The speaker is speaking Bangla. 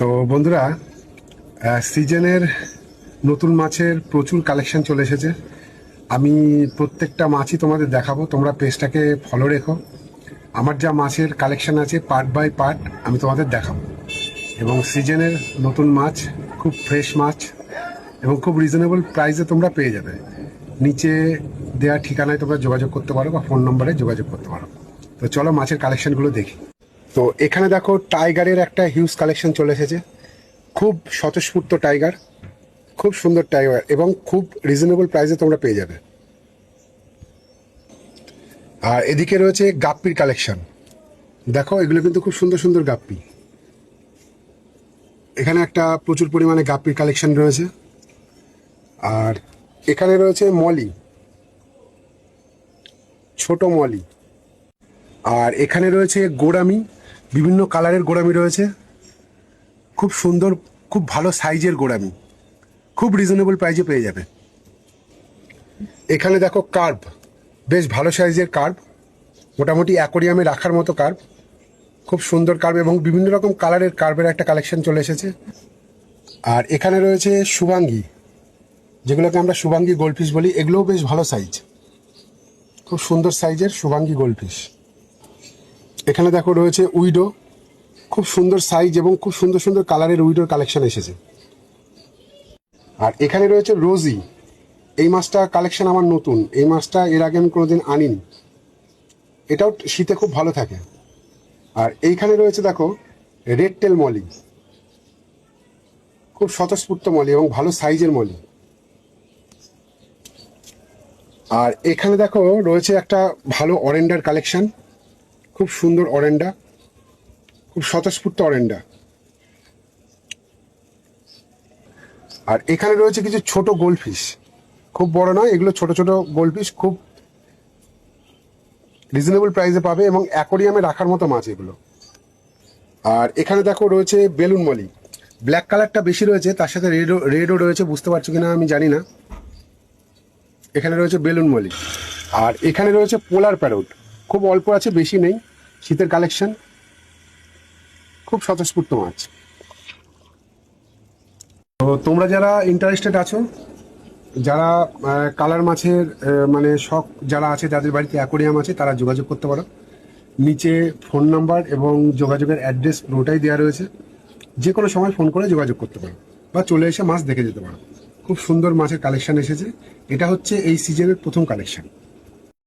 তো বন্ধুরা, সিজনের নতুন মাছের প্রচুর কালেকশন চলে এসেছে। আমি প্রত্যেকটা মাছই তোমাদের দেখাবো, তোমরা পেজটাকে ফলো রেখো। আমার যা মাছের কালেকশন আছে পার্ট বাই পার্ট আমি তোমাদের দেখাবো। এবং সিজনের নতুন মাছ, খুব ফ্রেশ মাছ এবং খুব রিজনেবল প্রাইসে তোমরা পেয়ে যাবে। নিচে দেওয়া ঠিকানায় তোমরা যোগাযোগ করতে পারো বা ফোন নম্বরে যোগাযোগ করতে পারো। তো চলো মাছের কালেকশনগুলো দেখি। তো এখানে দেখো টাইগারের একটা হিউজ কালেকশন চলে এসেছে। খুব স্বতঃস্ফূর্ত টাইগার, খুব সুন্দর টাইগার এবং খুব রিজনেবল প্রাইসে তোমরা পেয়ে যাবে। আর এদিকে রয়েছে গাপ্পির কালেকশন। দেখো এগুলো কিন্তু খুব সুন্দর সুন্দর গাপ্পি। এখানে একটা প্রচুর পরিমাণে গাপ্পির কালেকশন রয়েছে। আর এখানে রয়েছে মলি, ছোট মলি। আর এখানে রয়েছে গোড়ামি, বিভিন্ন কালারের গোড়ামি রয়েছে, খুব সুন্দর, খুব ভালো সাইজের গোড়ামি, খুব রিজনেবল প্রাইসে পেয়ে যাবে। এখানে দেখো কার্ভ, বেশ ভালো সাইজের কার্ভ, মোটামুটি অ্যাকোরিয়ামে রাখার মতো কার্ভ, খুব সুন্দর কার্ভ এবং বিভিন্ন রকম কালারের কার্ভের একটা কালেকশন চলে এসেছে। আর এখানে রয়েছে শুভাঙ্গী, যেগুলোকে আমরা শুভাঙ্গী গোল্ডফিশ বলি। এগুলোও বেশ ভালো সাইজ, খুব সুন্দর সাইজের শুভাঙ্গী গোল্ডফিশ। এখানে দেখো রয়েছে উইডো, খুব সুন্দর সাইজ এবং খুব সুন্দর সুন্দর কালারের উইডোর কালেকশন এসেছে। আর এখানে রয়েছে রোজি, এই মাছটা কালেকশন আমার নতুন, এই মাছটা এর আগে আমি কোনোদিন আনিনি। এটাও শীতে খুব ভালো থাকে। আর এইখানে রয়েছে দেখো রেড টেল মলি, খুব স্বতঃস্ফূর্ত মলি এবং ভালো সাইজের মলি। আর এখানে দেখো রয়েছে একটা ভালো অরেন্ডার কালেকশন, খুব সুন্দর অরেন্ডা, খুব স্বতঃস্ফূর্ত অরেন্ডা। আর এখানে রয়েছে কিছু ছোট গোল্ডফিশ, খুব বড় নয়, এগুলো ছোট ছোট গোল্ডফিশ, খুব রিজনেবল প্রাইসে পাবে এবং অ্যাকোরিয়ামে রাখার মতো মাছ এগুলো। আর এখানে দেখো রয়েছে বেলুন মলি, ব্ল্যাক কালারটা বেশি রয়েছে, তার সাথে রেডও রয়েছে, বুঝতে পারছো কিনা আমি জানি না। এখানে রয়েছে বেলুন মলি। আর এখানে রয়েছে পোলার প্যারোট, খুব অল্প আছে, বেশি নেই, শীতের কালেকশন, খুব স্বতঃস্ফূর্ত মাছ। তো তোমরা যারা ইন্টারেস্টেড আছো, যারা কালার মাছের মানে শখ যারা আছে, যাদের বাড়িতে অ্যাকোরিয়াম আছে, তারা যোগাযোগ করতে পারো। নিচে ফোন নাম্বার এবং যোগাযোগের অ্যাড্রেস পুরোটাই দেওয়া রয়েছে। যে কোনো সময় ফোন করে যোগাযোগ করতে পারো বা চলে এসে মাছ দেখে যেতে পারো। খুব সুন্দর মাছের কালেকশন এসেছে। এটা হচ্ছে এই সিজনের প্রথম কালেকশন।